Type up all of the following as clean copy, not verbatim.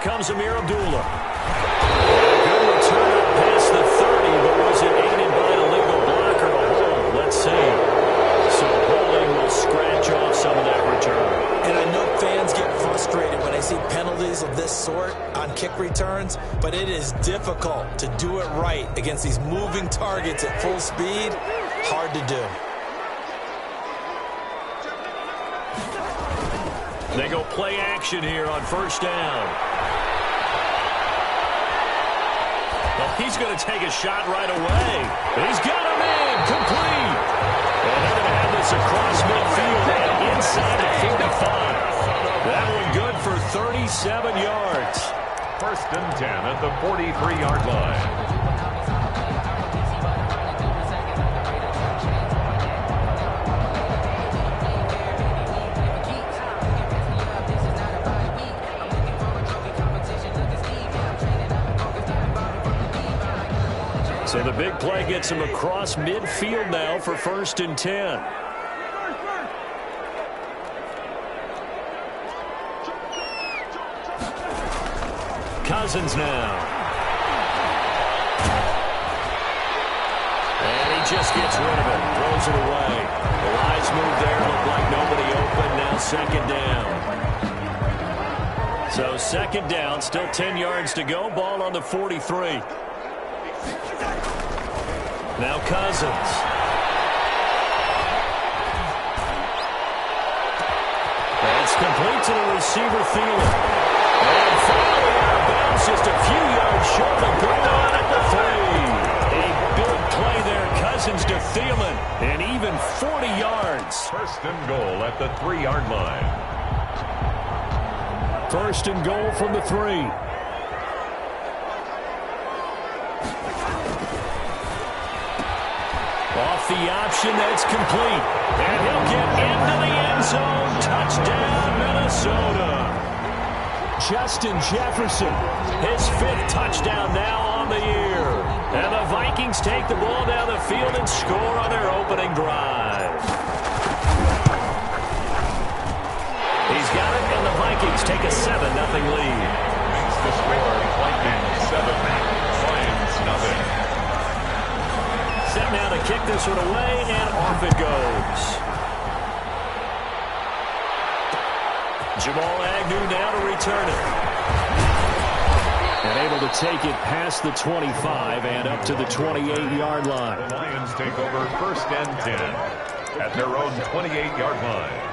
comes Amir Abdullah. Good return up past the 30, but was it aided by an illegal block or a hold? Let's see. So holding will scratch off some of that return. And I know fans get frustrated when they see penalties of this sort on kick returns, but it is difficult to do it right against these moving targets at full speed. Hard to do. They go play action here on first down. Well, he's going to take a shot right away. He's got him in. Complete. And they're going to have this across midfield and inside the 45. That one good for 37 yards. First and 10 at the 43-yard line. So the big play gets him across midfield now for first and 10. Cousins now. And he just gets rid of it. Throws it away. The wise move there. Looked like nobody open. Now second down. So second down. Still 10 yards to go. Ball on the 43. Now Cousins. That's complete to the receiver, Thielen. And finally out of bounds, just a few yards short of going on at the 3. A big play there, Cousins to Thielen, and even 40 yards. First and goal at the 3-yard line. First and goal from the 3. Off the option, that's complete. And he'll get into the end zone. Touchdown, Minnesota. Justin Jefferson, his 5th touchdown now on the year. And the Vikings take the ball down the field and score on their opening drive. He's got it, and the Vikings take a 7-0 lead. Makes the score, Vikings 7, Lions nothing. Set now to kick this one away, and off it goes. Jamal Agnew now to return it. And able to take it past the 25 and up to the 28-yard line. The Lions take over first and 10 at their own 28-yard line.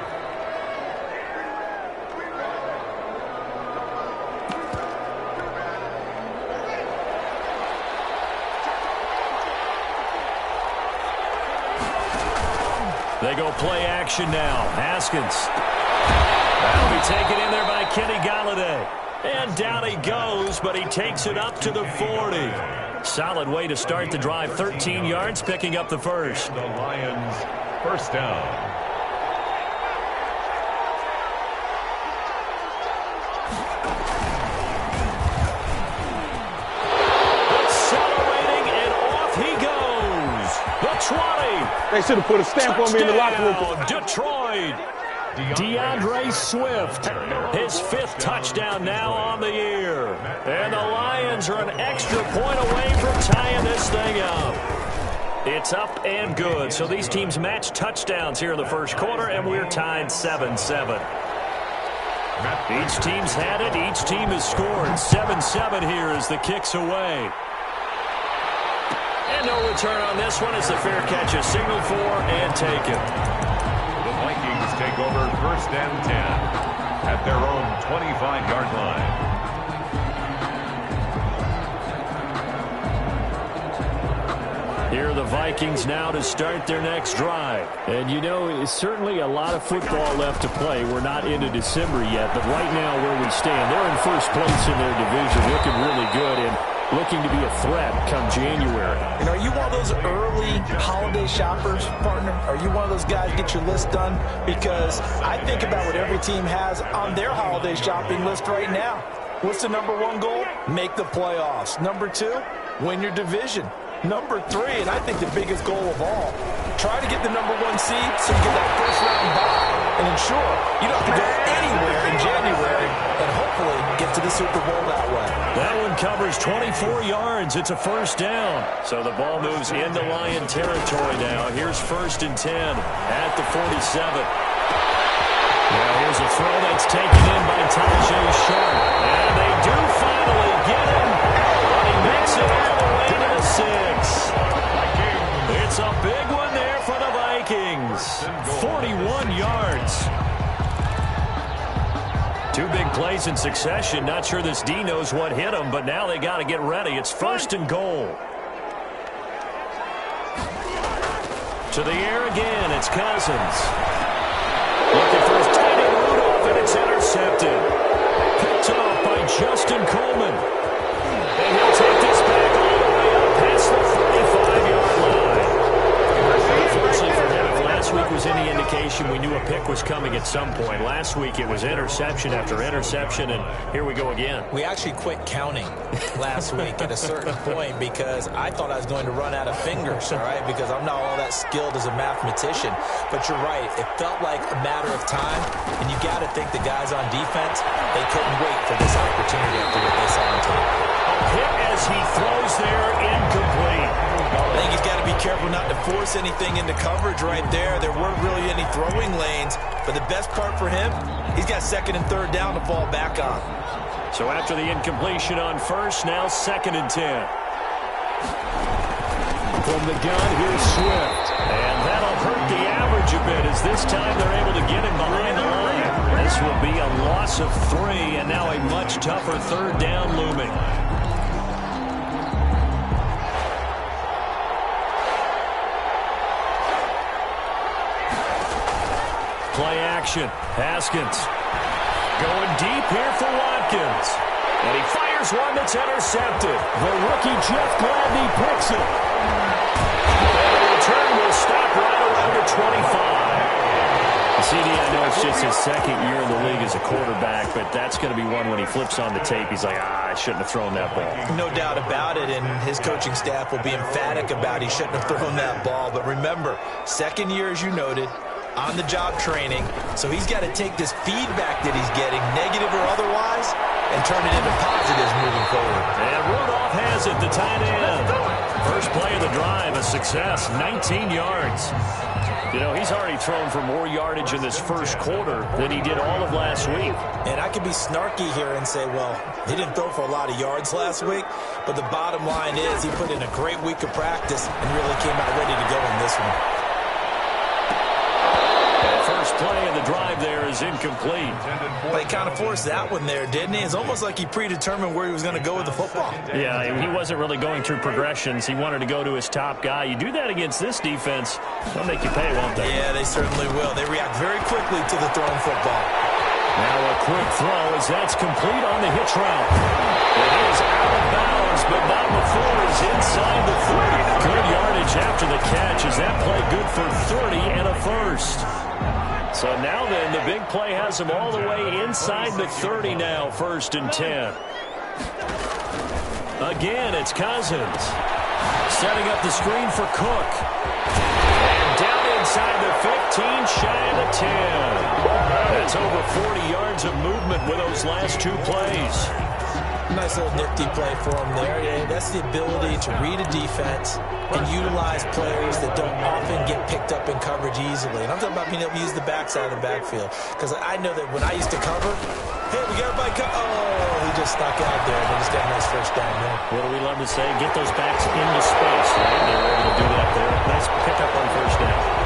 They go play action now. Haskins. That'll be taken in there by Kenny Golladay. And down he goes, but he takes it up to the 40. Solid way to start the drive. 13 yards, picking up the first. The Lions first down. They should have put a stamp on me in the locker room. Detroit. DeAndre Swift, his 5th touchdown now on the year. And the Lions are an extra point away from tying this thing up. It's up and good. So these teams match touchdowns here in the first quarter, and we're tied 7-7. Each team's had it. Each team has scored. 7-7 here as the kick's away. And no return on this one as the fair catch is signaled for and taken. The Vikings take over first and 10 at their own 25-yard line. Here are the Vikings now to start their next drive. And, you know, it's certainly a lot of football left to play. We're not into December yet, but right now where we stand, they're in first place in their division, looking really good and looking to be a threat come January. And are you one of those early holiday shoppers, partner? Are you one of those guys get your list done? Because I think about what every team has on their holiday shopping list right now. What's the #1 goal? Make the playoffs. #2, win your division. #3, and I think the biggest goal of all, Try to get the #1 seed so you get that first-round bye and ensure you don't have to go anywhere in January and hopefully get to the Super Bowl that way. That one covers 24 yards. It's a first down. So the ball moves into Lion territory now. Here's 1st and 10 at the 47. Now here's a throw that's taken in by Tajae Sharpe. And they do finally get him. But he makes it all the way to the 6. It's a big one there for the Vikings. 41 yards. 2 big plays in succession. Not sure this D knows what hit him, but now they got to get ready. It's 1st and goal. To the air again. It's Cousins. Looking for his tight end Rudolph, and it's intercepted. Picked off by Justin Coleman. And he'll take this back all the way up past the 45-yard line. Unfortunately for him, if last week was any indication, we knew a pick was coming at some point. Last week it was interception after interception, and here we go again. We actually quit counting last week at a certain point because I thought I was going to run out of fingers, all right, because I'm not all that skilled as a mathematician. But you're right. It felt like a matter of time, and you got to think the guys on defense, they couldn't wait for this opportunity after what they saw on tape. A hit as he throws there, incomplete. I think he's got to be careful not to force anything into coverage right there. There weren't really any throwing lanes, but the best part for him, he's got 2nd and 3rd down to fall back on. So after the incompletion on 1st, now 2nd and 10. From the gun, here's Swift. And that'll hurt the average a bit as this time they're able to get him behind the line. This will be a loss of 3, and now a much tougher 3rd down looming. Play action. Haskins going deep here for Watkins. And he fires one that's intercepted. The rookie Jeff Gladney picks it. And the return will stop right around the 25. CD, I know it's just his 2nd year in the league as a quarterback, but that's going to be one when he flips on the tape. He's like, I shouldn't have thrown that ball. No doubt about it, and his coaching staff will be emphatic about he shouldn't have thrown that ball. But remember, 2nd year, as you noted, on-the-job training, so he's got to take this feedback that he's getting, negative or otherwise, and turn it into positives moving forward. And Rudolph has it, the tight end. First play of the drive, a success, 19 yards. You know, he's already thrown for more yardage in this first quarter than he did all of last week. And I could be snarky here and say, well, he didn't throw for a lot of yards last week, but the bottom line is he put in a great week of practice and really came out ready to go in this one. First play of the drive there is incomplete. Well, he kind of forced that one there, didn't he? It's almost like he predetermined where he was going to go with the football. Yeah, he wasn't really going through progressions. He wanted to go to his top guy. You do that against this defense, they'll make you pay, won't they? Yeah, they certainly will. They react very quickly to the thrown football. Now a quick throw as that's complete on the hitch route. It is out of bounds, but not before it's inside the 30. Good yardage after the catch. Is that play good for 30 and a first? So now then, the big play has him all the way inside the 30 now, 1st and 10. Again, it's Cousins. Setting up the screen for Cook. And down inside the 15, shy of the 10. That's over 40 yards of movement with those last 2 plays. Nice little nifty play for him there. Yeah, that's the ability to read a defense and utilize players that don't often get picked up in coverage easily. And I'm talking about being able to use the backside of the backfield. Because I know that when I used to cover, hey, we got everybody oh, he just stuck out there and they just got a nice first down there. What do we love to say? Get those backs into space, right? They were able to do that there. Nice pickup on first down.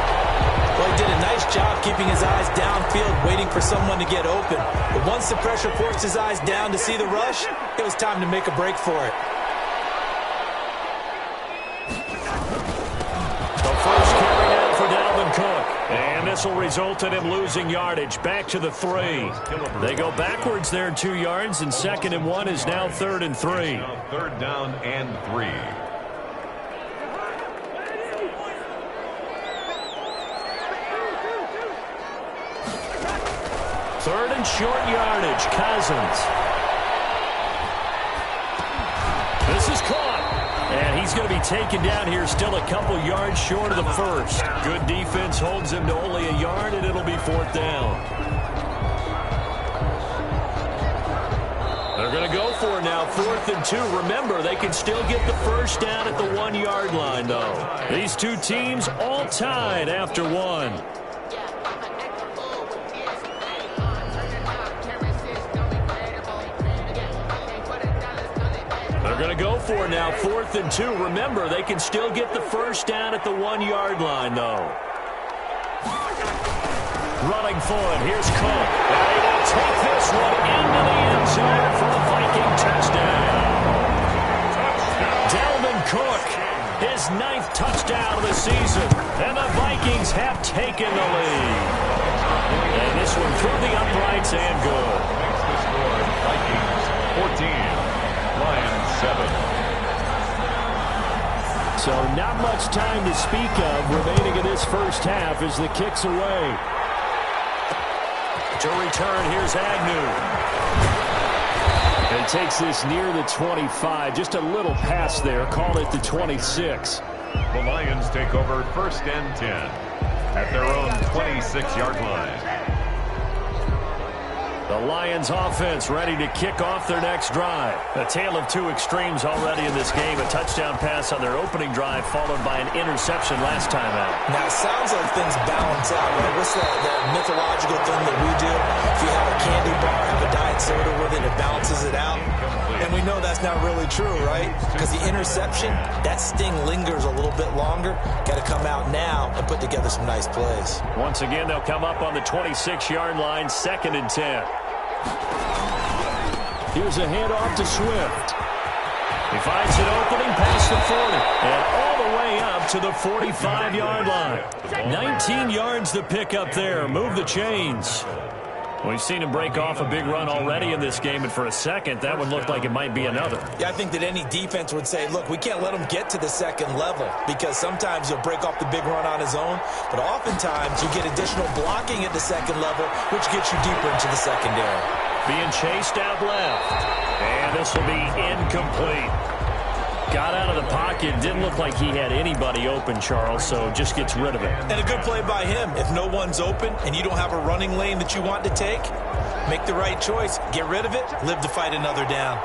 Well, he did a nice job keeping his eyes downfield, waiting for someone to get open. But once the pressure forced his eyes down to see the rush, it was time to make a break for it. The first carry now for Dalvin Cook. And this will result in him losing yardage. Back to the 3. They go backwards there 2 yards, and 2nd and 1 is now 3rd and 3. 3rd down and 3. Third and short yardage, Cousins. This is caught. And he He's going to be taken down here, still a couple yards short of the first. Good defense holds him to only a yard, and it'll be 4th down. They're going to go for it now, 4th and 2. Remember, they can still get the first down at the 1-yard line, though. These two teams all tied after 1. They're going to go for it now, 4th and 2. Remember, they can still get the first down at the 1-yard line, though. Running for it, here's Cook. And he will take this one into the end zone for the Viking touchdown. Dalvin Cook, his 9th touchdown of the season. And the Vikings have taken the lead. And this one through the uprights and good. Makes the score Vikings 14, Lions 7. So not much time to speak of remaining in this first half as the kick's away. To return, here's Agnew. And takes this near the 25. Just a little pass there. Call it the 26. The Lions take over 1st and 10 at their own 26-yard line. The Lions offense ready to kick off their next drive. A tale of two extremes already in this game. A touchdown pass on their opening drive followed by an interception last time out. Now, it sounds like things balance out, right? What's that mythological thing that we do? If you have a candy bar, have a diet soda with it, it balances it out. And we know that's not really true, right? Because the interception, that sting lingers a little bit longer. Got to come out now and put together some nice plays. Once again, they'll come up on the 26-yard line, 2nd and 10. Here's a handoff to Swift. He finds an opening past the 40 and all the way up to the 45-yard line. 19 yards to pick up there. Move the chains. We've seen him break off a big run already in this game, and for a second, that one looked like it might be another. Yeah, I think that any defense would say, look, we can't let him get to the second level because sometimes he'll break off the big run on his own, but oftentimes you get additional blocking at the second level, which gets you deeper into the secondary. Being chased out left, and this will be incomplete. Got out of the pocket, didn't look like he had anybody open, Charles, so just gets rid of it. And a good play by him. If no one's open and you don't have a running lane that you want to take, make the right choice. Get rid of it, live to fight another down.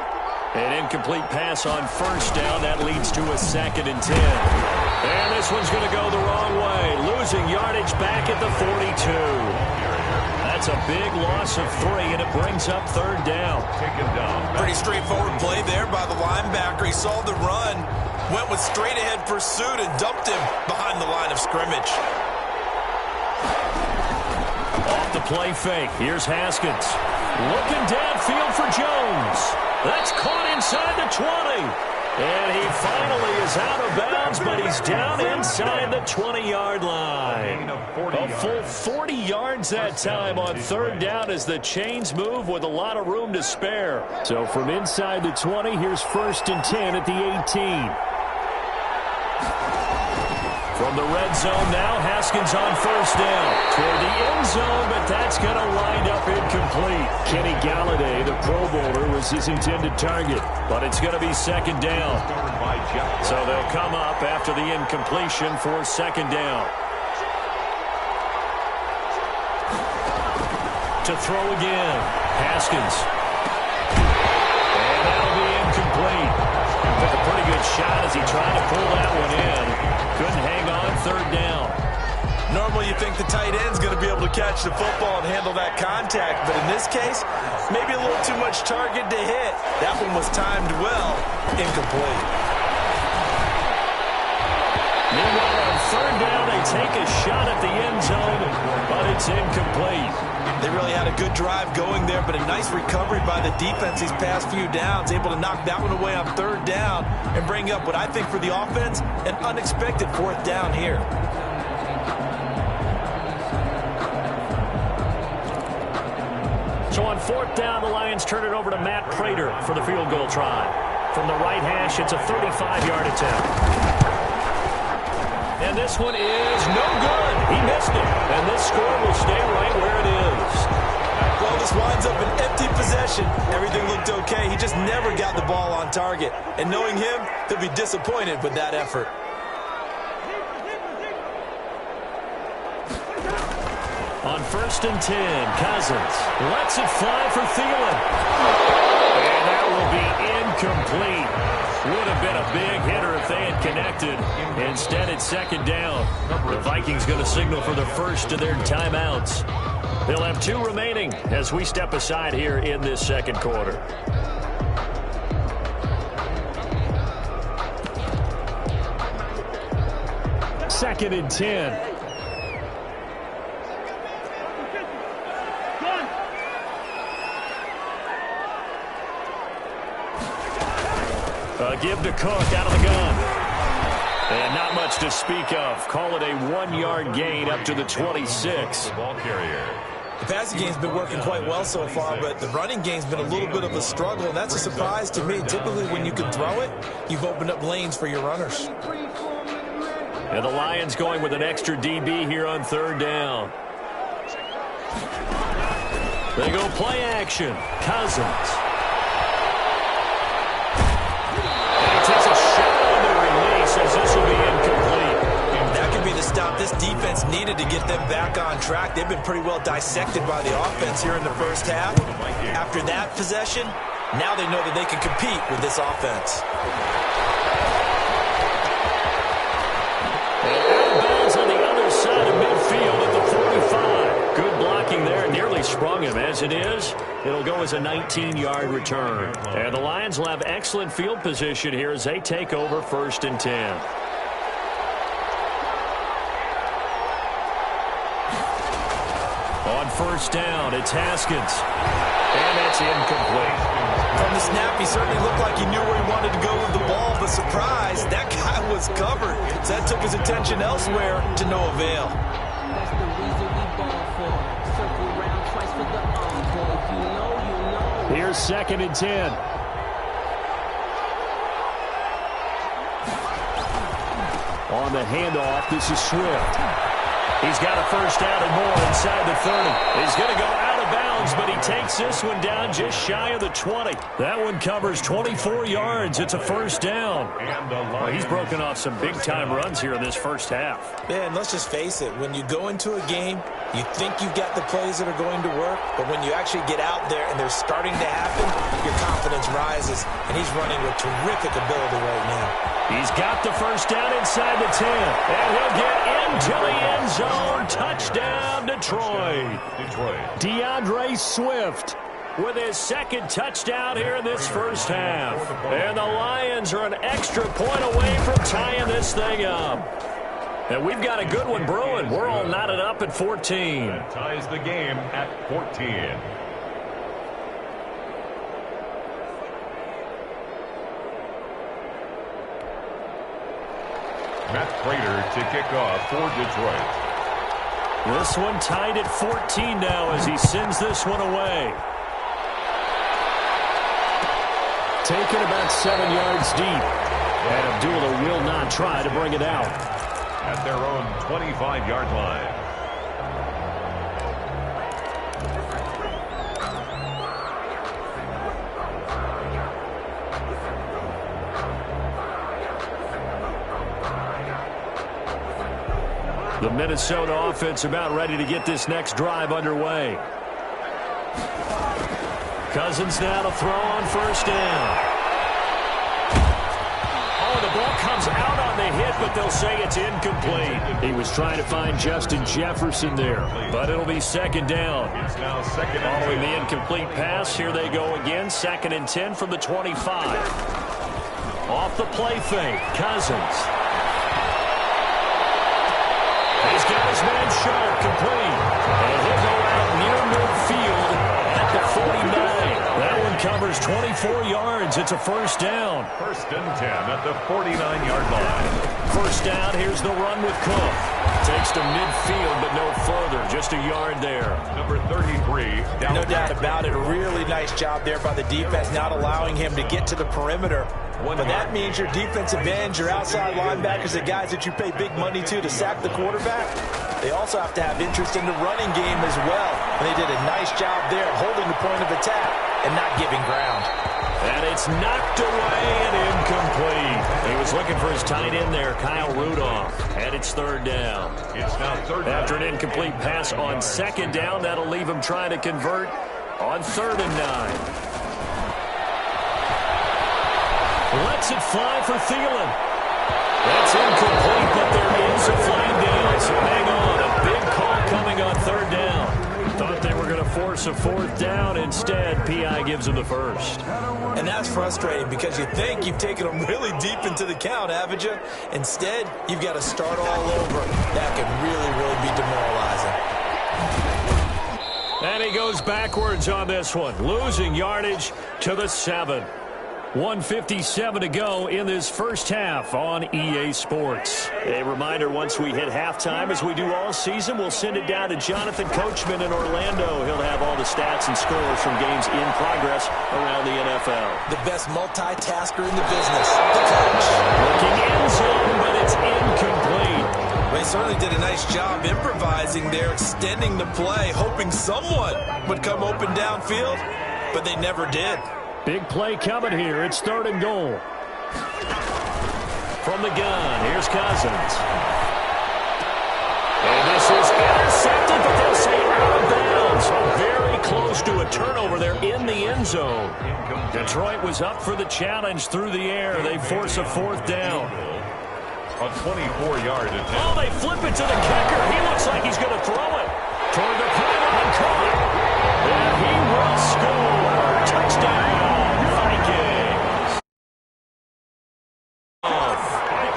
An incomplete pass on 1st down. That leads to a 2nd and 10. And this one's going to go the wrong way. Losing yardage back at the 42. That's a big loss of 3, and it brings up 3rd down. Taken down. Pretty straightforward play there by the linebacker. He saw the run, went with straight-ahead pursuit, and dumped him behind the line of scrimmage. Off the play fake. Here's Haskins. Looking downfield for Jones. That's caught inside the 20. And he finally is out of bounds, but he's down inside the 20-yard line. A full 40 yards that time on 3rd down as the chains move with a lot of room to spare. So from inside the 20, here's 1st and 10 at the 18. From the red zone now, Haskins on 1st down. Toward the end zone, but that's going to wind up incomplete. Kenny Galladay, the Pro Bowler, was his intended target. But it's going to be 2nd down. So they'll come up after the incompletion for 2nd down. To throw again, Haskins. And that'll be incomplete. Took a pretty good shot as he tried to pull that one in. Couldn't hang on, 3rd down. Normally you think the tight end's going to be able to catch the football and handle that contact, but in this case, maybe a little too much target to hit. That one was timed well, incomplete. Meanwhile, on 3rd down, they take a shot at the end zone, but it's incomplete. They really had a good drive going there, but a nice recovery by the defense these past few downs, able to knock that one away on 3rd down and bring up what I think for the offense, an unexpected 4th down here. So on 4th down, the Lions turn it over to Matt Prater for the field goal try. From the right hash, it's a 35-yard attempt. And this one is no good. He missed it. And this score will stay right where it is. Well, this winds up an empty possession. Everything looked okay. He just never got the ball on target. And knowing him, he'll be disappointed with that effort. On 1st and 10, Cousins lets it fly for Thielen. And that will be incomplete. Would have been a big hitter if they had connected. Instead, it's 2nd down. The Vikings going to signal for the first of their timeouts. They'll have 2 remaining as we step aside here in this 2nd quarter. Second and 10. Give to Cook out of the gun. And not much to speak of. Call it a 1-yard gain up to the 26. Ball carrier. The passing game's been working quite well so far, but the running game's been a little bit of a struggle, and that's a surprise to me. Typically, when you can throw it, you've opened up lanes for your runners. And the Lions going with an extra DB here on 3rd down. They go play action. Cousins. Takes a shot on the release as this will be incomplete. That could be the stop this defense needed to get them back on track. They've been pretty well dissected by the offense here in the first half. After that possession, now they know that they can compete with this offense. And out of bounds on the other side of midfield at the 45. Good blocking there. Nearly sprung him. As it is, it'll go as a 19-yard return. And the Lions will have excellent field position here as they take over 1st and 10. On 1st down, it's Haskins. And it's incomplete. From the snap, he certainly looked like he knew where he wanted to go with the ball, but surprise, that guy was covered. So that took his attention elsewhere to no avail. That's the reason we ball for. Circle around twice for the encore. If you know, you know. Here's 2nd and 10. On the handoff, this is Swift. He's got a first down and more inside the 30. He's going to go out of bounds, but he takes this one down just shy of the 20. That one covers 24 yards. It's a first down. Well, he's broken off some big-time runs here in this first half. Yeah, and let's just face it. When you go into a game, you think you've got the plays that are going to work, but when you actually get out there and they're starting to happen, your confidence rises, and he's running with terrific ability right now. He's got the first down inside the 10, and he'll get into the end zone. Touchdown, Detroit. DeAndre Swift with his 2nd touchdown here in this first half. And the Lions are an extra point away from tying this thing up. And we've got a good one brewing. We're all knotted up at 14. That ties the game at 14. Matt Prater to kick off for Detroit. This one tied at 14 now as he sends this one away. Taken about 7 yards deep. And Abdullah will not try to bring it out. At their own 25-yard line. The Minnesota offense about ready to get this next drive underway. Cousins now to throw on first down. Oh, the ball comes out on the hit, but they'll say it's incomplete. He was trying to find Justin Jefferson there, but it'll be 2nd down. It's now 2nd and 10. Following the incomplete pass, here they go again. 2nd and 10 from the 25. Off the play fake, Cousins. He's got his man sharp, complete. And he'll go out near midfield at the 49. That one covers 24 yards. It's a first down. 1st and 10 at the 49-yard line. First down, here's the run with Cook. Takes to midfield, but no further. Just a yard there. Number 33. Down No doubt about it. A really nice job there by the defense, not allowing him to get to the perimeter. But that means your defensive ends, your outside linebackers, the guys that you pay big money to sack the quarterback, they also have to have interest in the running game as well. And they did a nice job there of holding the point of attack and not giving ground. And it's knocked away and incomplete. He was looking for his tight end there, Kyle Rudolph. And it's third down. It's now third down. After an incomplete pass on second down, that'll leave him trying to convert on 3rd and 9. Lets it fly for Thielen. That's incomplete, but there is a flag down. So hang on, a big call coming on 3rd down. Thought they were going to force a 4th down. Instead, P.I. gives them the first. And that's frustrating because you think you've taken them really deep into the count, haven't you? Instead, you've got to start all over. That can really be demoralizing. And he goes backwards on this one, losing yardage to the 7. 1:57 to go in this first half on EA Sports. A reminder, once we hit halftime, as we do all season, we'll send it down to Jonathan Coachman in Orlando. He'll have all the stats and scores from games in progress around the NFL. The best multitasker in the business, the coach. Looking end zone, but it's incomplete. They certainly did a nice job improvising there, extending the play, hoping someone would come open downfield, but they never did. Big play coming here. It's 3rd and goal. From the gun, here's Cousins. And this is intercepted, but they'll say out of bounds. So very close to a turnover there in the end zone. Detroit was up for the challenge through the air. They force a 4th down. A 24-yard attempt. Oh, they flip it to the kicker. He looks like he's going to throw it. Toward the pylon, caught. And he will score. Touchdown.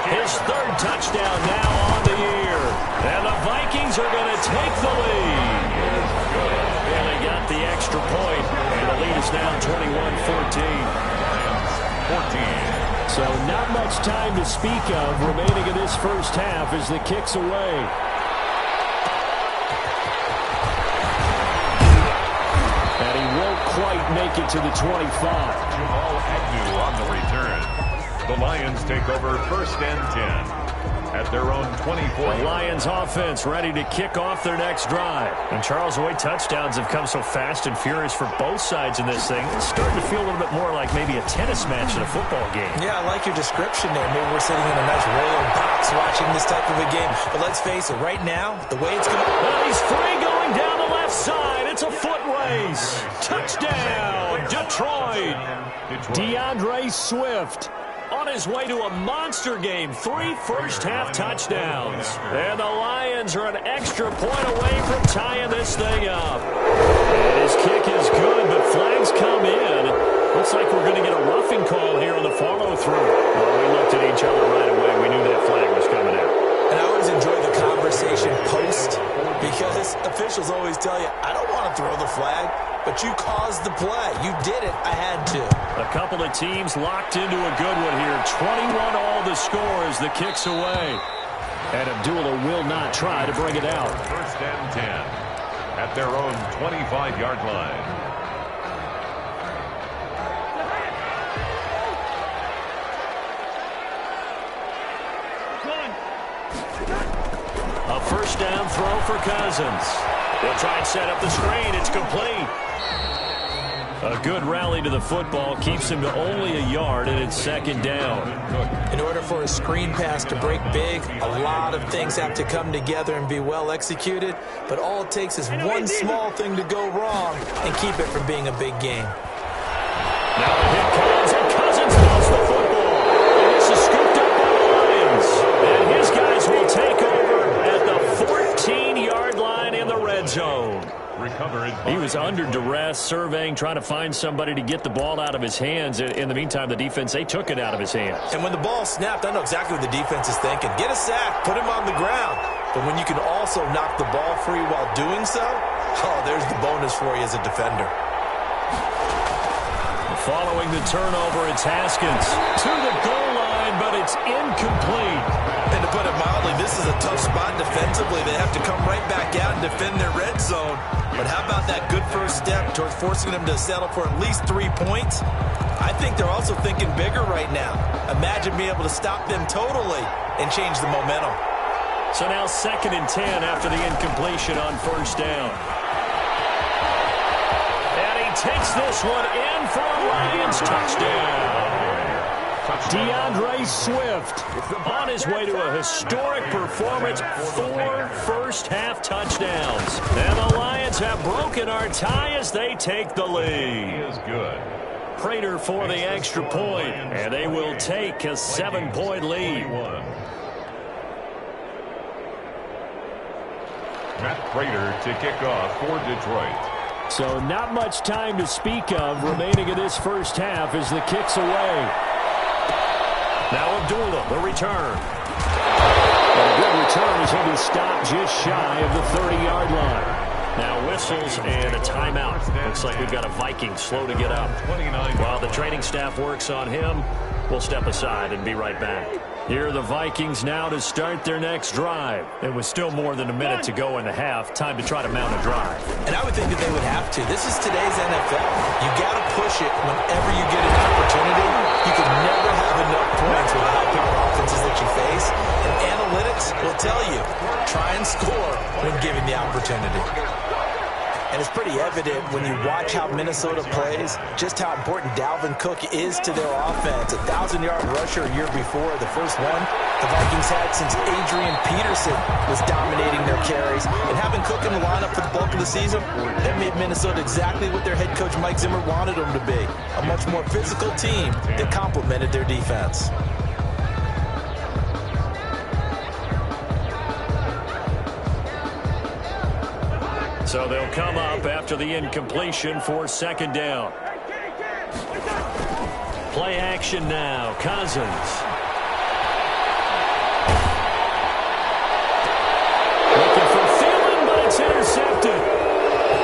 His 3rd touchdown now on the year. And the Vikings are going to take the lead. And they got the extra point. And the lead is now 21-14. 14. So not much time to speak of remaining in this first half as the kick's away. And he won't quite make it to the 25. Jamal Agnew on the return. The Lions take over 1st and 10 at their own 24. The Lions offense ready to kick off their next drive. And Charles, the way touchdowns have come so fast and furious for both sides in this thing, it's starting to feel a little bit more like maybe a tennis match in a football game. Yeah, I like your description there. Maybe we're sitting in a nice royal box watching this type of a game. But let's face it, right now, the way it's going to... Well, he's free going down the left side. It's a foot race. Touchdown, Detroit. DeAndre Swift on his way to a monster game. 3 first-half touchdowns. And the Lions are an extra point away from tying this thing up. And his kick is good, but flags come in. Looks like we're going to get a roughing call here on the follow-through. Well, we looked at each other right away. We knew that flag was coming out. And I always enjoy the conversation post because officials always tell you, I don't want to throw the flag, but you caused the play. You did it. I had to. A couple of teams locked into a good one here. 21 all the score as the kick's away. And Abdullah will not try to bring it out. 1st and 10 at their own 25-yard line. A 1st down throw for Cousins. They'll try and set up the screen. It's complete. A good rally to the football keeps him to only a yard, and it's 2nd down. In order for a screen pass to break big, a lot of things have to come together and be well executed, but all it takes is one small thing to go wrong and keep it from being a big game. Now the hit comes, and Cousins lost the football. And this is scooped up by the Lions. And his guys will take over at the 14-yard line in the red zone. He was under duress, surveying, trying to find somebody to get the ball out of his hands. In the meantime, the defense, they took it out of his hands. And when the ball snapped, I know exactly what the defense is thinking. Get a sack, put him on the ground. But when you can also knock the ball free while doing so, oh, there's the bonus for you as a defender. Following the turnover, it's Haskins to the goal line, but it's incomplete. And to put it mildly, this is a tough spot defensively. They have to come right back out and defend their red zone. But how about that good first step towards forcing them to settle for at least 3 points? I think they're also thinking bigger right now. Imagine being able to stop them totally and change the momentum. So now 2nd and 10 after the incompletion on first down. And he takes this one in for a Lions touchdown. DeAndre Swift on his way to a historic performance, 4 first-half touchdowns. And the Lions have broken our tie as they take the lead. He is good. Prater for the extra point, and they will take a 7-point lead. Matt Prater to kick off for Detroit. So not much time to speak of remaining in this first half as the kick's away. Now Abdullah, the return. And a good return as he'll be stopped just shy of the 30-yard line. Now whistles and a timeout. Looks like we've got a Viking slow to get up. While the training staff works on him, we'll step aside and be right back. Here are the Vikings now to start their next drive. It was still more than a minute to go in the half. Time to try to mount a drive. And I would think that they would have to. This is today's NFL. You got to push it whenever you get an opportunity. You can never have enough points with the high-powered offenses that you face. And analytics will tell you, try and score when given the opportunity. And it's pretty evident when you watch how Minnesota plays, just how important Dalvin Cook is to their offense. A 1,000-yard rusher a year before, the first one the Vikings had since Adrian Peterson was dominating their carries. And having Cook in the lineup for the bulk of the season, that made Minnesota exactly what their head coach Mike Zimmer wanted them to be. A much more physical team that complemented their defense. So they'll come up after the incompletion for 2nd down. Play action now. Cousins. Looking for Thielen, but it's intercepted.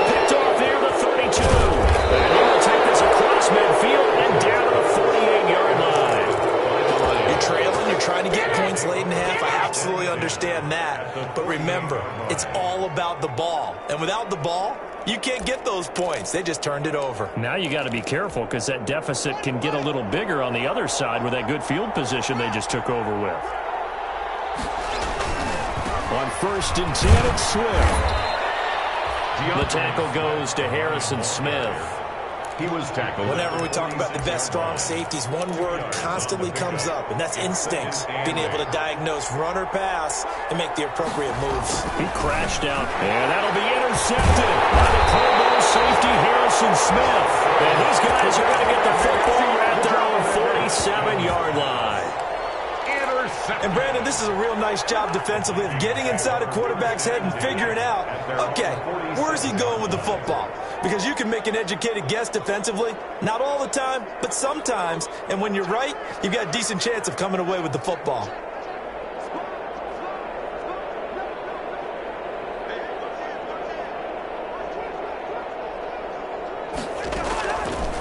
Picked off near the 32. And he will take this across midfield and down to the 48-yard line. You're trailing, you're trying to get points late in the half. I absolutely understand that. But remember, it's all about the ball. And without the ball, you can't get those points. They just turned it over. Now you got to be careful because that deficit can get a little bigger on the other side with that good field position they just took over with. On 1st and 10, it's Swift. The tackle goes to Harrison Smith. He was tackled. Whenever we talk about the best strong safeties, one word constantly comes up, and that's instincts. Being able to diagnose run or pass and make the appropriate moves. He crashed out, and that'll be intercepted by the Pro Bowl safety Harrison Smith. And these guys are going to get the football at their own 47-yard line. And Brandon, this is a real nice job defensively of getting inside a quarterback's head and figuring out, okay, where's he going with the football? Because you can make an educated guess defensively, not all the time, but sometimes. And when you're right, you've got a decent chance of coming away with the football.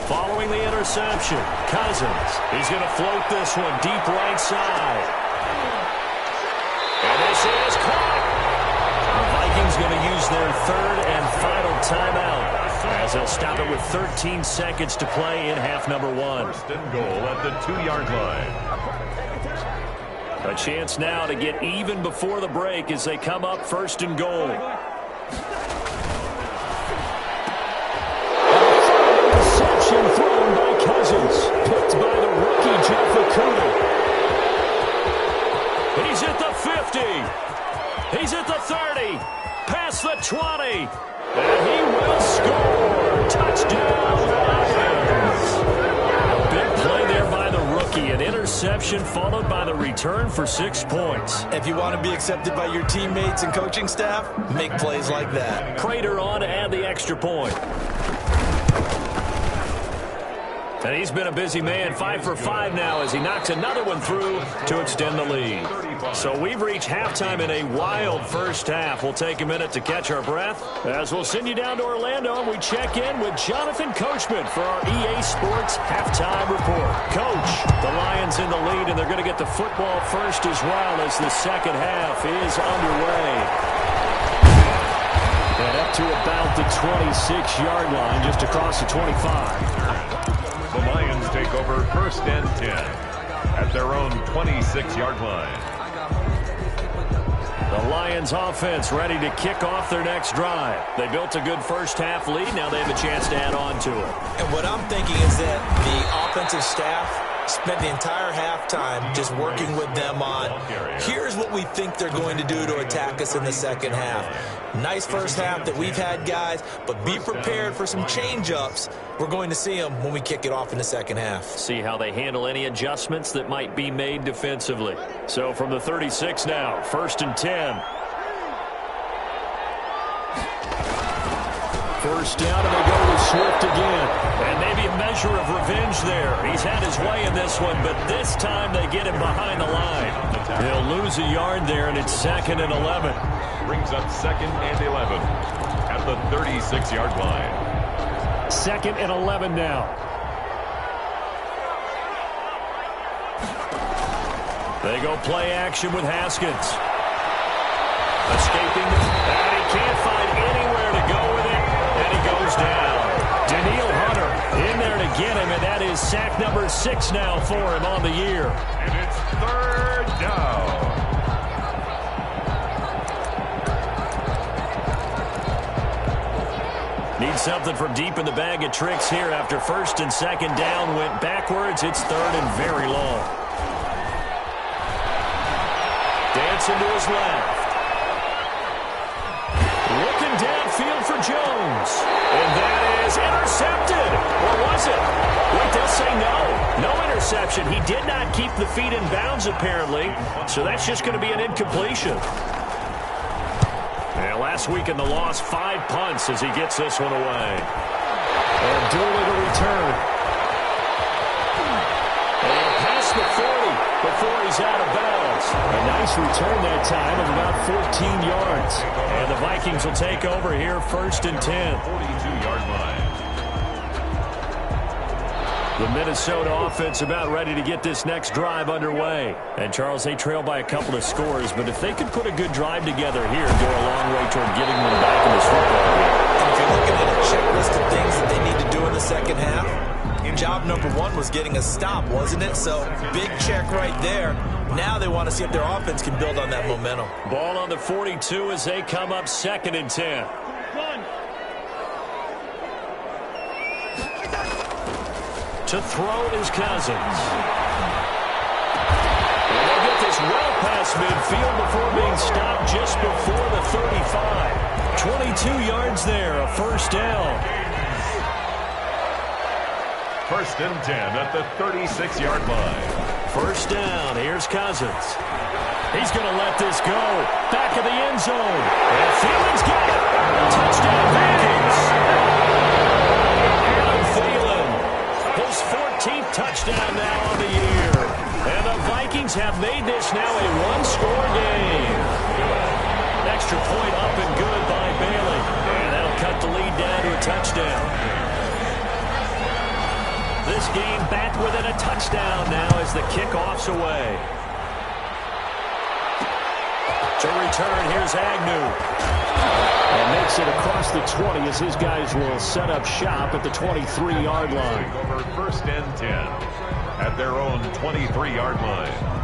Following the interception, Cousins. He's going to float this one deep right side. And this is caught. The Vikings going to use their 3rd and final timeout as they'll stop it with 13 seconds to play in half number 1. 1st and goal at the 2-yard line. A chance now to get even before the break as they come up 1st and goal. Interception thrown by Cousins. Picked by the rookie Jeff Okudah. He's at the 50. He's at the 30. Past the 20. And he will score. Touchdown, Lions. Big play there by the rookie. An interception followed by the return for 6 points. If you want to be accepted by your teammates and coaching staff, make plays like that. Prater on to add the extra point. And he's been a busy man, 5 for 5 now as he knocks another one through to extend the lead. So we've reached halftime in a wild first half. We'll take a minute to catch our breath as we'll send you down to Orlando and we check in with Jonathan Coachman for our EA Sports Halftime Report. Coach, the Lions in the lead and they're going to get the football first as well as the second half is underway. And up to about the 26-yard line, just across the 25. The Lions take over 1st and 10 at their own 26-yard line. The Lions offense ready to kick off their next drive. They built a good first half lead. Now they have a chance to add on to it. And what I'm thinking is that the offensive staff spent the entire halftime just working with them on, here's what we think they're going to do to attack us in the second half. Nice first half that we've had, guys, but be prepared for some change-ups. We're going to see them when we kick it off in the second half. See how they handle any adjustments that might be made defensively. So from the 36 now, 1st and 10. First down, and they go with Swift again. And maybe a measure of revenge there. He's had his way in this one, but this time they get him behind the line. He'll lose a yard there, and it's 2nd and 11. Brings up 2nd and 11 at the 36-yard line. 2nd and 11 now. They go play action with Haskins. Escaping, and he can't find anywhere to go with it, and he goes down. Danielle Hunter in there to get him, and that is sack number 6 now for him on the year. And it's 3rd down. Need something from deep in the bag of tricks here after 1st and 2nd down went backwards. It's 3rd and very long. Dancing to his left. Looking downfield for Jones. And that is intercepted. Or was it? Wait, they'll say no. No interception. He did not keep the feet in bounds, apparently. So that's just going to be an incompletion. And last week in the loss, 5 punts as he gets this one away. And Dooley to return. And past the 40 before he's out of bounds. A nice return that time of about 14 yards. And the Vikings will take over here 1st and 10. 42-yard line. The Minnesota offense about ready to get this next drive underway. And, Charles, they trail by a couple of scores, but if they could put a good drive together here, go a long way toward getting them back in this football game. And if you're looking at a checklist of things that they need to do in the second half, job number 1 was getting a stop, wasn't it? So, big check right there. Now they want to see if their offense can build on that momentum. Ball on the 42 as they come up 2nd and 10. To throw is Cousins. And they get this well past midfield before being stopped just before the 35. 22 yards there, a 1st down. 1st and 10 at the 36-yard line. 1st down, here's Cousins. He's going to let this go. Back of the end zone. And Thielen's got it. Touchdown, Vikings. Adam Thielen, his 14th touchdown now on the year. And the Vikings have made this now a 1-score game. Extra point up and good by Bailey. And that'll cut the lead down to a touchdown. This game back within a touchdown now as the kickoff's away. To return, here's Agnew. And makes it across the 20 as his guys will set up shop at the 23-yard line. Over 1st and 10 at their own 23-yard line.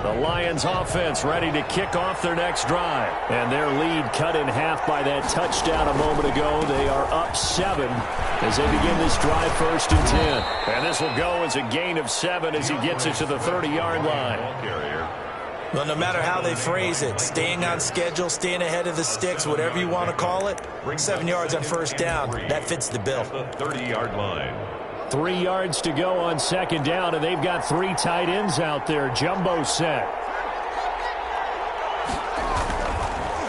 The Lions offense ready to kick off their next drive. And their lead cut in half by that touchdown a moment ago. They are up 7 as they begin this drive 1st and 10. And this will go as a gain of 7 as he gets it to the 30-yard line. Well, no matter how they phrase it, staying on schedule, staying ahead of the sticks, whatever you want to call it, 7 yards on 1st down, that fits the bill. The 30-yard line. 3 yards to go on 2nd down, and they've got 3 tight ends out there. Jumbo set.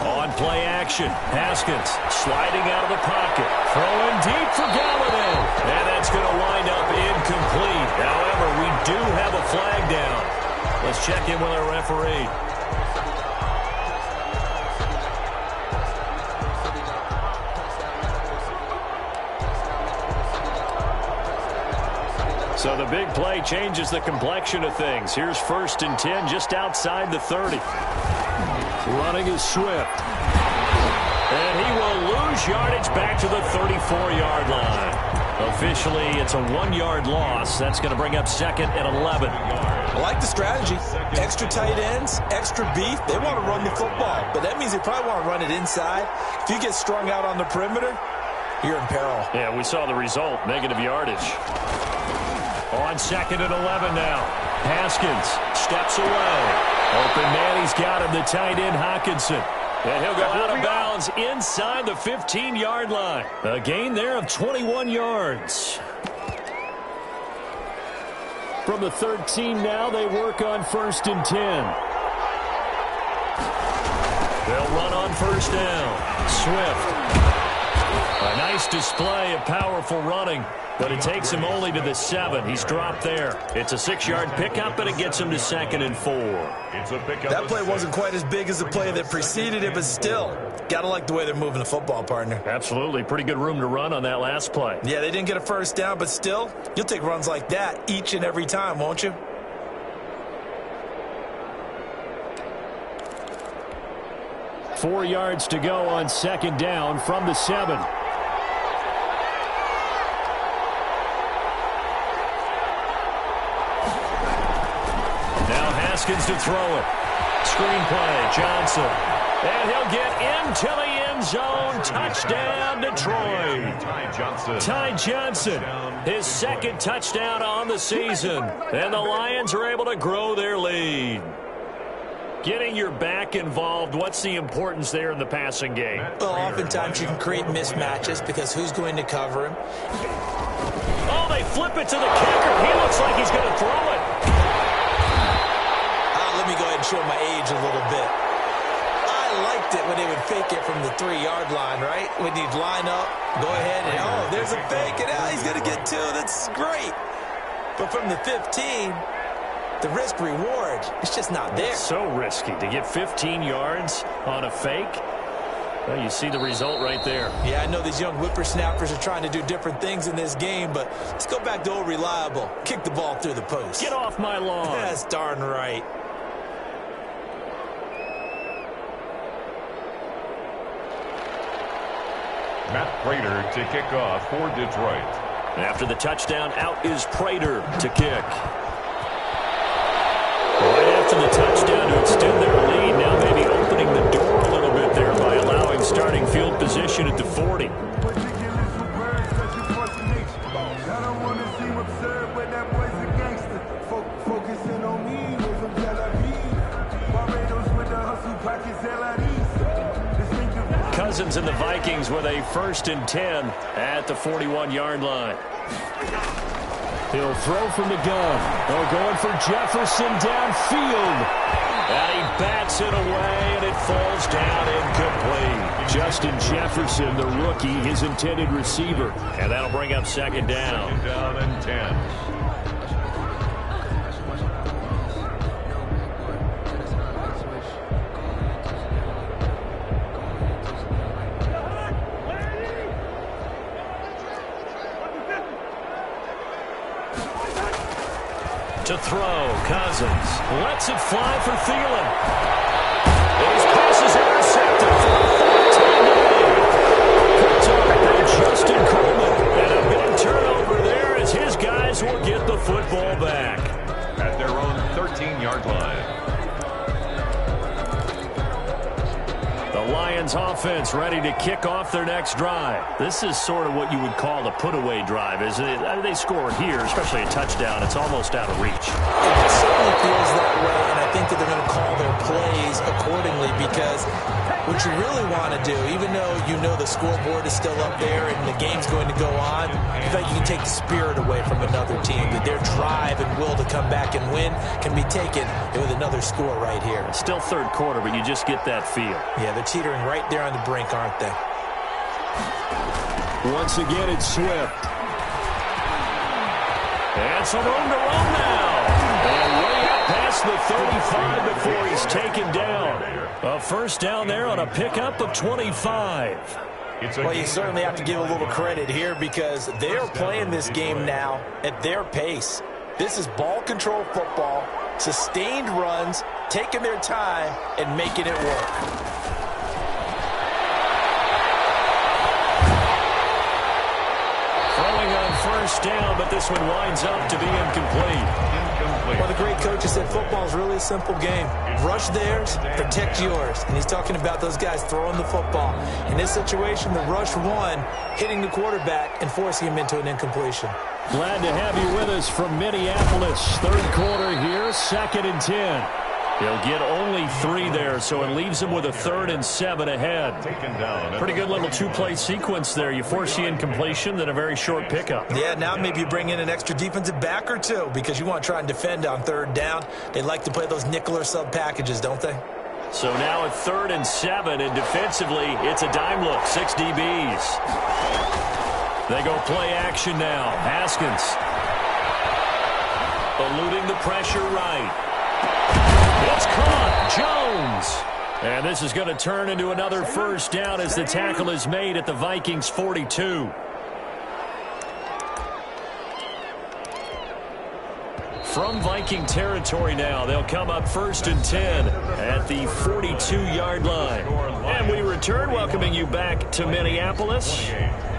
On play action, Haskins sliding out of the pocket. Throwing deep for Galladay. And that's going to wind up incomplete. However, we do have a flag down. Let's check in with our referee. So the big play changes the complexion of things. Here's 1st and 10 just outside the 30. Running is Swift. And he will lose yardage back to the 34-yard line. Officially, it's a 1-yard loss. That's going to bring up 2nd and 11. I like the strategy. Extra tight ends, extra beef. They want to run the football, but that means they probably want to run it inside. If you get strung out on the perimeter, you're in peril. Yeah, we saw the result. Negative yardage. On 2nd and 11 now. Haskins steps away. Open man, he's got him, the tight end Hockenson. And he'll go out of bounds inside the 15-yard line. A gain there of 21 yards. From the 13 now, they work on 1st and 10. They'll run on 1st down. Swift. A nice display of powerful running, but it takes him only to the 7. He's dropped there. It's a 6-yard pickup, and it gets him to 2nd and 4. That play wasn't quite as big as the play that preceded it, but still, gotta like the way they're moving the football, partner. Absolutely. Pretty good room to run on that last play. Yeah, they didn't get a 1st down, but still, you'll take runs like that each and every time, won't you? Four yards to go on 2nd down from the 7. Haskins to throw it. Screenplay, Johnson. And he'll get into the end zone. Touchdown, Detroit. Ty Johnson, his 2nd touchdown on the season. And the Lions are able to grow their lead. Getting your back involved, what's the importance there in the passing game? Well, oftentimes you can create mismatches because who's going to cover him? Oh, they flip it to the kicker. He looks like he's going to throw it. Let me go ahead and show my age a little bit. I liked it when they would fake it from the 3-yard line, right? When you'd line up, go ahead and, oh, there's a fake, and now he's going to get 2. That's great. But from the 15, the risk-reward, it's just not there. It's so risky to get 15 yards on a fake. Well, you see the result right there. Yeah, I know these young whippersnappers are trying to do different things in this game, but let's go back to old reliable. Kick the ball through the post. Get off my lawn. That's darn right. Matt Prater to kick off for Detroit. After the touchdown, out is Prater to kick. Right after the touchdown to extend their lead, now maybe opening the door a little bit there by allowing starting field position at the 40. Cousins and the Vikings with a 1st and 10 at the 41-yard line. He'll throw from the gun. Oh, going for Jefferson downfield. And he bats it away, and it falls down incomplete. Justin Jefferson, the rookie, his intended receiver. And that'll bring up 2nd down. 2nd down and 10. To throw, Cousins lets it fly for Thielen. His pass is intercepted for a 14-8. Picked up by Justin Coleman. And a big turnover there as his guys will get the football back. At their own 13-yard line. The Lions offense ready to kick off their next drive. This is sort of what you would call the put-away drive, isn't it? They score here, especially a touchdown. It's almost out of reach. It certainly feels that way, and I think that they're going to call their plays accordingly because what you really want to do, even though you know the scoreboard is still up there and the game's going to go on, I feel like you can take the spirit away from another team, that their drive and will to come back and win can be taken with another score right here. Still 3rd quarter, but you just get that feel. Yeah, they're teetering right there on the brink, aren't they? Once again, it's Swift. And some room to run now. And way up past the 35 before he's taken down. A 1st down there on a pickup of 25. Well, you certainly have to give a little credit here because they're playing this game now at their pace. This is ball control football, sustained runs, taking their time, and making it work. Throwing on first down, but this one winds up to be incomplete. Well, the great coach has said football is really a simple game. Rush theirs, protect yours. And he's talking about those guys throwing the football. In this situation, the rush won, hitting the quarterback and forcing him into an incompletion. Glad to have you with us from Minneapolis. Third quarter here, 2nd and 10. He'll get only 3 there, so it leaves him with a 3rd and 7 ahead. Pretty good little two-play sequence there. You force the incompletion, then a very short pickup. Yeah, now maybe you bring in an extra defensive back or two because you want to try and defend on 3rd down. They like to play those nickel or sub packages, don't they? So now at 3rd and 7, and defensively, it's a dime look, 6 DBs. They go play action now. Haskins eluding the pressure right. It's caught. Jones. And this is going to turn into another first down as the tackle is made at the Vikings 42. From Viking territory now, they'll come up 1st and 10 at the 42-yard line. And we return, welcoming you back to Minneapolis.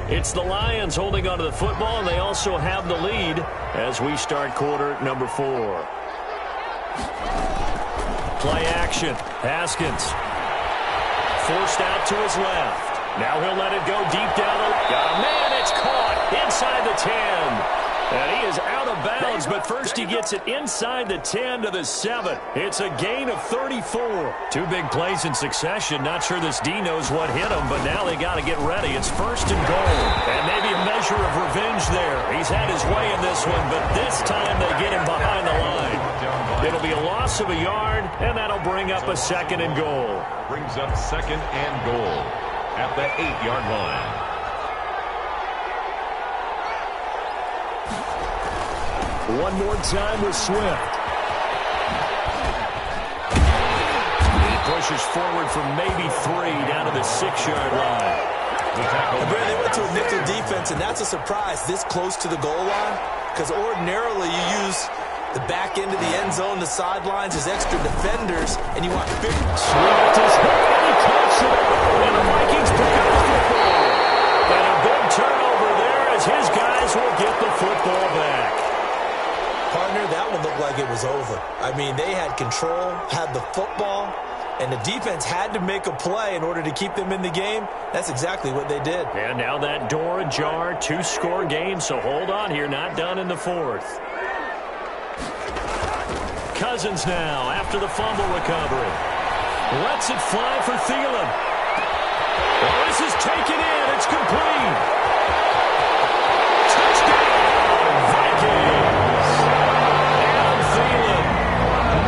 It's the Lions holding onto the football, and they also have the lead as we start quarter number 4. Play action. Haskins forced out to his left. Now he'll let it go deep down. Got a man. It's caught inside the 10. And he is out of bounds, but first he gets it inside the 10 to the 7. It's a gain of 34. 2 big plays in succession. Not sure this D knows what hit him, but now they got to get ready. It's 1st and goal. And maybe a measure of revenge there. He's had his way in this one, but this time they get him behind the line. It'll be a loss of a yard, and that'll bring up a 2nd and goal. Brings up 2nd and goal at the 8-yard line. One more time with Swift. He pushes forward from maybe 3 down to the 6-yard line. They went to a nickel defense, and that's a surprise this close to the goal line because ordinarily you use the back end of the end zone, the sidelines as extra defenders, and you want big. Swift is hit, and he close it up. And the Vikings pick up the football. And a big turnover there as his guys will get the football back. Partner, that one looked like it was over. I mean, they had control, had the football, and the defense had to make a play in order to keep them in the game. That's exactly what they did. And now that door ajar, 2-score game, so hold on here, not done in the 4th. Cousins now after the fumble recovery. Lets it fly for Thielen. Well, this is taken in. It's complete. Touchdown, Vikings. Adam Thielen,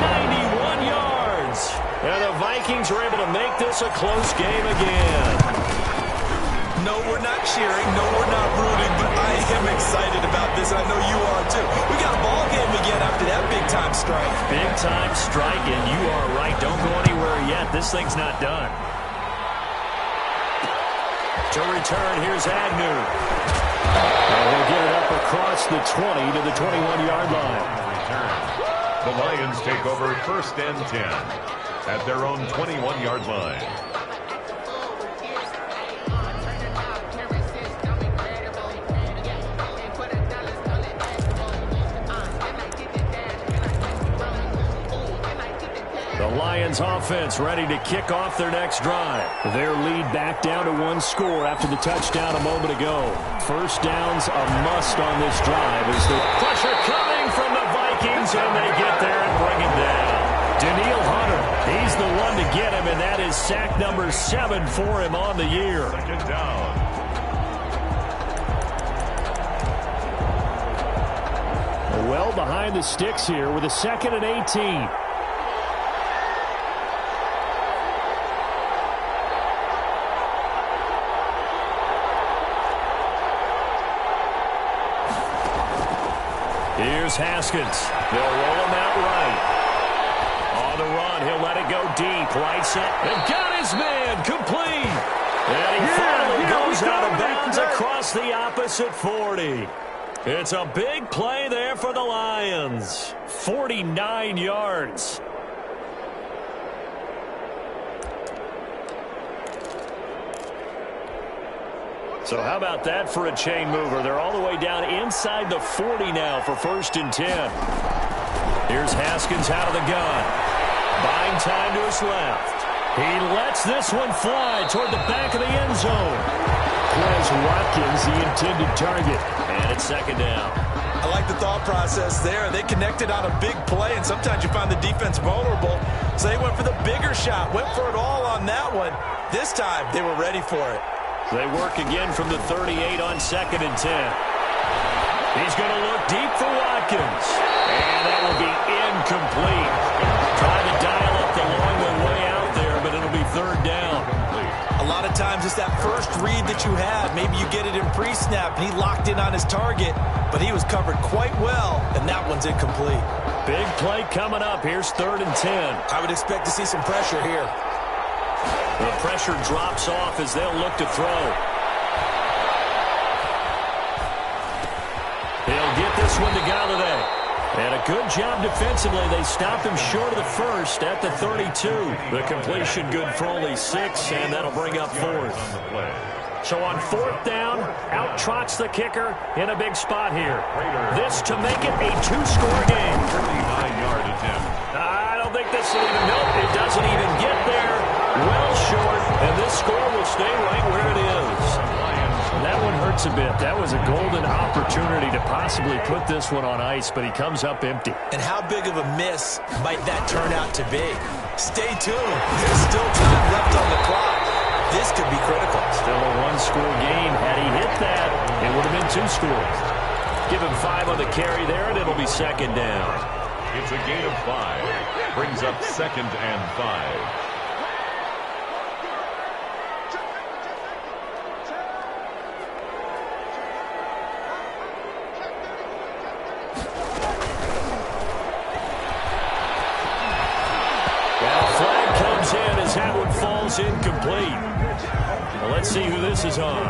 91 yards. And the Vikings are able to make this a close game again. No, we're not cheering. No, we're not rooting, but I am excited about this, and I know you are too. We got a ball game again after that big-time strike. Big-time strike, and you are right. Don't go anywhere yet. This thing's not done. To return, here's Agnew. And he'll get it up across the 20 to the 21-yard line. The Lions take over 1st and 10 at their own 21-yard line. The Lions offense ready to kick off their next drive. Their lead back down to 1 score after the touchdown a moment ago. First down's a must on this drive as the pressure coming from the Vikings, and they get there and bring him down. Danielle Hunter, he's the one to get him, and that is sack number 7 for him on the year. 2nd down. Well behind the sticks here with a 2nd and 18. Here's Haskins. They'll roll him out right. On the run, he'll let it go deep. Right side. And got his man. Complete. And he finally goes out of bounds across the opposite 40. It's a big play there for the Lions. 49 yards. So how about that for a chain mover? They're all the way down inside the 40 now for 1st and 10. Here's Haskins out of the gun. Buying time to his left. He lets this one fly toward the back of the end zone. Quez Watkins, the intended target. And it's 2nd down. I like the thought process there. They connected on a big play, and sometimes you find the defense vulnerable. So they went for the bigger shot, went for it all on that one. This time, they were ready for it. They work again from the 38 on 2nd and 10. He's going to look deep for Watkins. And that will be incomplete. Trying to dial up the long way out there, but it'll be 3rd down. A lot of times it's that first read that you have. Maybe you get it in pre-snap, and he locked in on his target, but he was covered quite well, and that one's incomplete. Big play coming up. Here's 3rd and 10. I would expect to see some pressure here. The pressure drops off as they'll look to throw. He'll get this one to Galladay. And a good job defensively. They stopped him short of the first at the 32. The completion good for only 6, and that'll bring up 4th. So on 4th down, out trots the kicker in a big spot here. This to make it a 2-score game. 39-yard attempt. I don't think this will even, nope, it doesn't even get there. Well short, and this score will stay right where it is. That one hurts a bit. That was a golden opportunity to possibly put this one on ice, but he comes up empty. And how big of a miss might that turn out to be? Stay tuned. There's still time left on the clock. This could be critical. Still a 1-score game. Had he hit that, it would have been 2 scores. Give him 5 on the carry there, and it'll be 2nd down. It's a gain of 5. Brings up 2nd and 5. That one falls incomplete. Well, let's see who this is on.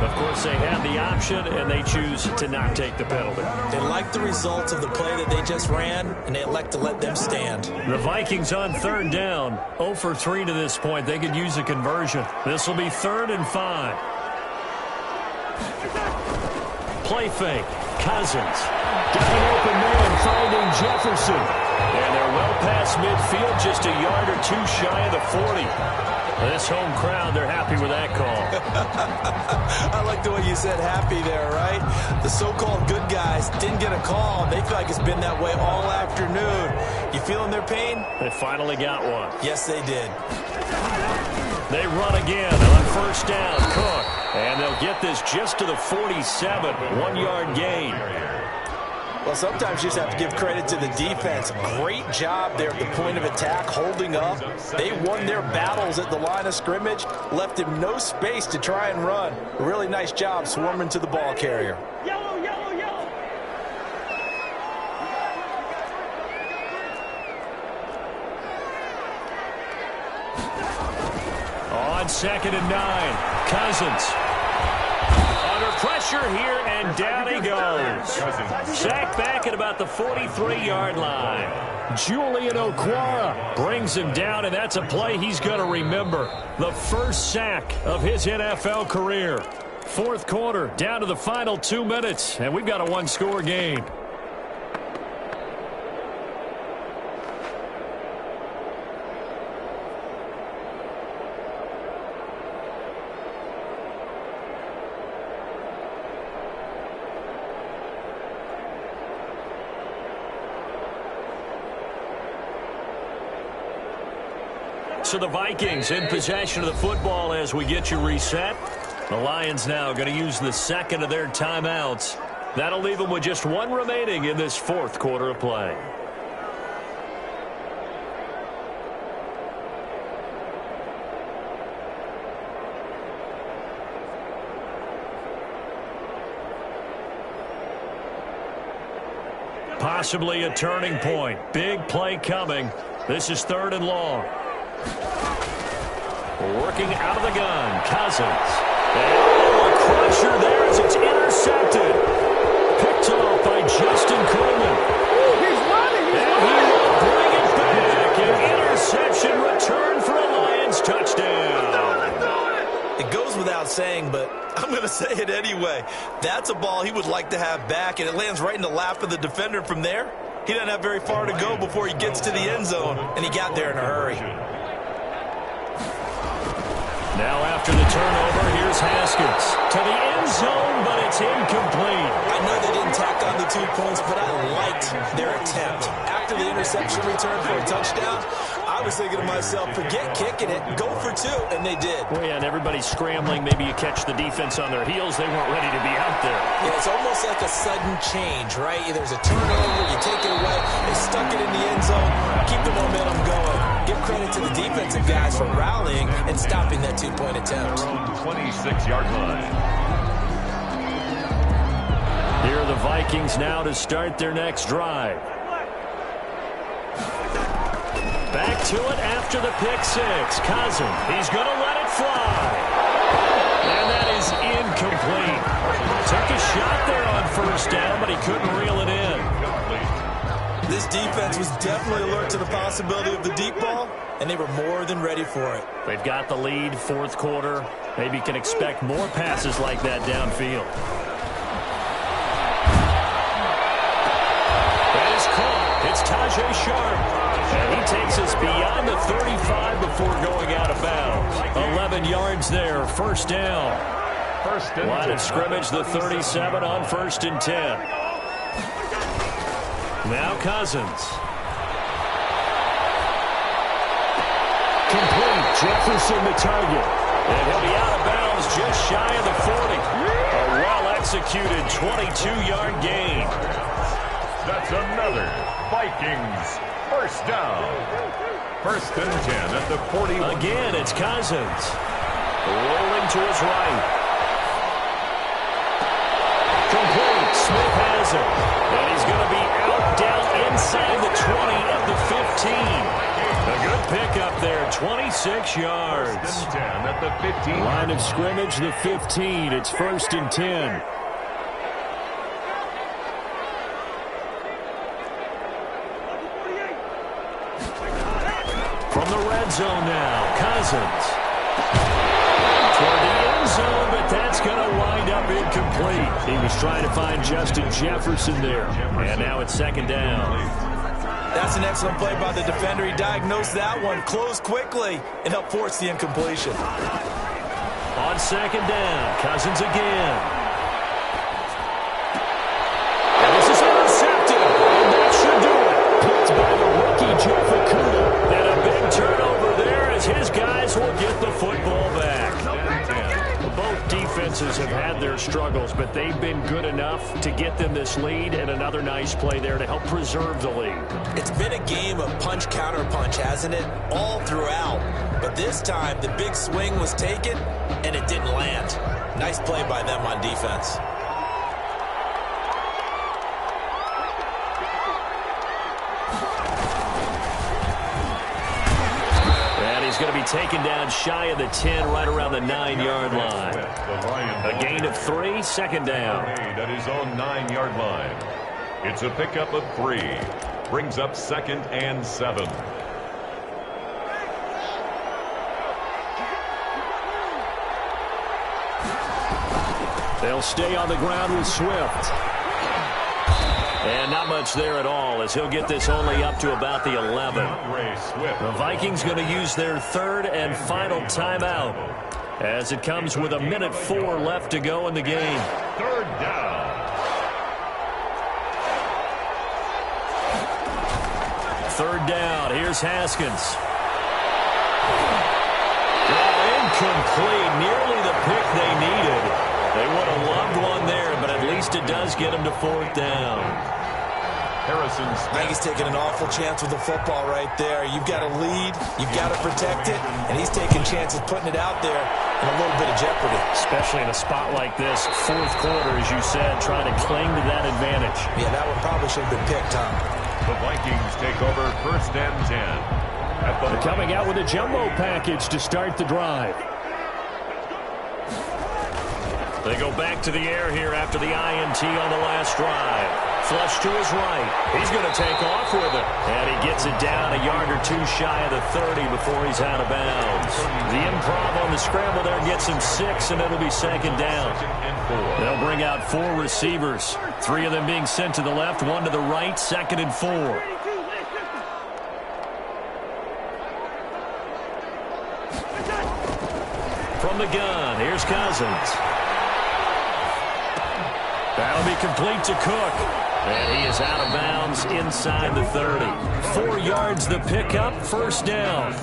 Of course, they have the option, and they choose to not take the penalty. They like the results of the play that they just ran, and they elect to let them stand. The Vikings on 3rd down. 0 for 3 to this point. They could use a conversion. This will be 3rd and 5. Play fake. Cousins. Got an open man finding Jefferson. And they're well past midfield, just a yard or 2 shy of the 40. This home crowd, they're happy with that call. I like the way you said happy there, right? The so-called good guys didn't get a call. They feel like it's been that way all afternoon. You feeling their pain? They finally got one. Yes, they did. They run again on 1st down. Cook. And they'll get this just to the 47. 1-yard gain. Well, sometimes you just have to give credit to the defense. Great job there at the point of attack, holding up. They won their battles at the line of scrimmage, left him no space to try and run. A really nice job swarming to the ball carrier. Yellow, yellow, yellow. On 2nd and 9, Cousins. Under pressure here, and down he goes. Sacked back at about the 43-yard line. Julian Okwara brings him down, and that's a play he's going to remember. The first sack of his NFL career. 4th quarter, down to the final 2 minutes, and we've got a 1-score game. So the Vikings in possession of the football as we get you reset. The Lions now going to use the 2nd of their timeouts. That'll leave them with just 1 remaining in this 4th quarter of play. Possibly a turning point. Big play coming. This is 3rd and long. Working out of the gun, Cousins. And a crusher there as it's intercepted. Picked off by Justin Coleman. He's running. And he will bring it back. An interception return for a Lions touchdown. It goes goes without saying, but I'm going to say it anyway. That's a ball he would like to have back, and it lands right in the lap of the defender from there. He doesn't have very far to go before he gets to the end zone, and he got there in a hurry. Now after the turnover, here's Haskins to the end zone, but it's incomplete. I know they didn't tack on the 2 points, but I liked their attempt. After the interception return for a touchdown, I was thinking to myself, forget kicking it, go for 2, and they did. Well, yeah, and everybody's scrambling. Maybe you catch the defense on their heels. They weren't ready to be out there. Yeah, it's almost like a sudden change, right? There's a turnover, you take it away, they stuck it in the end zone, keep the momentum going. Give credit to the defensive guys for rallying and stopping that 2-point attempt. Their own 26-yard line. Here are the Vikings now to start their next drive. Back to it after the pick six. Cousins, he's going to let it fly. And that is incomplete. Took a shot there on first down, but he couldn't reel it in. This defense was definitely alert to the possibility of the deep ball, and they were more than ready for it. They've got the lead, fourth quarter. Maybe can expect more passes like that downfield. That is caught. It's Tajae Sharpe. And he takes us beyond the 35 before going out of bounds. 11 yards there, first down. Line of scrimmage, the 37 on 1st and 10. Now Cousins. Complete. Jefferson the target. And he'll be out of bounds just shy of the 40. A well-executed 22-yard gain. That's another Vikings first down. 1st and 10 at the 41. Again, it's Cousins. Rolling to his right. Complete. Smith has it. And he's going to be out down inside the 20 at the 15. A good pickup there, 26 yards. 1st and 10 at the 15. Line of scrimmage, the 15. It's 1st and 10. From the red zone now, Cousins. Toward the end zone, but that's going to wind up incomplete. He was trying to find Justin Jefferson there. And now it's 2nd down. That's an excellent play by the defender. He diagnosed that one, closed quickly, and helped force the incompletion. On 2nd down, Cousins again. And this is intercepted. And that should do it. Picked by the rookie, Jeff Okudah. And a big turnover there as his guys will get the football back. Both defenses have had their struggles, but they've been good enough to get them this lead, and another nice play there to help preserve the lead. It's been a game of punch-counter-punch, hasn't it? All throughout. But this time, the big swing was taken, and it didn't land. Nice play by them on defense. He's going to be taken down shy of the 10, right around the 9-yard line. A gain of 3, 2nd down. At his own 9-yard line. It's a pickup of 3. Brings up 2nd and 7. They'll stay on the ground with Swift. And not much there at all as he'll get this only up to about the 11. The Vikings going to use their 3rd and final timeout as it comes with 1:04 left to go in the game. 3rd down. 3rd down. Here's Haskins. Incomplete. Nearly the pick they needed. They would have loved one there, but at least it does get them to 4th down. Harrison Smith. I think he's taking an awful chance with the football right there. You've got to lead, you've got to protect it, and he's taking chances putting it out there in a little bit of jeopardy. Especially in a spot like this, 4th quarter, as you said, trying to cling to that advantage. Yeah, that one probably should have been picked, Tom. The Vikings take over 1st and 10. They're coming out with a jumbo package to start the drive. They go back to the air here after the INT on the last drive. Flush to his right. He's going to take off with it. And he gets it down a yard or two shy of the 30 before he's out of bounds. The improv on the scramble there gets him 6, and it'll be second down. They'll bring out 4 receivers. 3 of them being sent to the left, 1 to the right, 2nd and 4. From the gun, here's Cousins. That'll be complete to Cook. And he is out of bounds inside the 30. 4 yards the pickup, first down.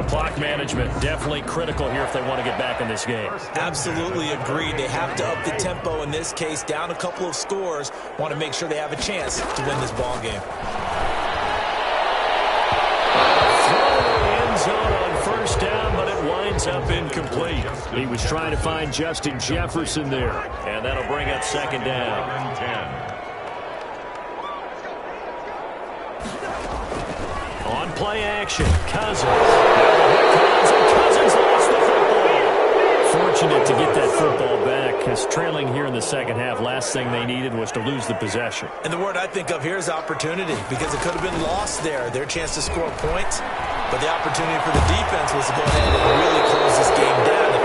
Clock management definitely critical here if they want to get back in this game. Absolutely agreed. They have to up the tempo in this case, down a couple of scores. Want to make sure they have a chance to win this ball game. End zone on first down, but it winds up incomplete. He was trying to find Justin Jefferson there, and that'll bring up second down. 10. On play action, Cousins. Cousins lost the football. Fortunate to get that football back, because trailing here in the second half, last thing they needed was to lose the possession. And the word I think of here is opportunity, because it could have been lost there. Their chance to score points, but the opportunity for the defense was to go ahead and really close this game down.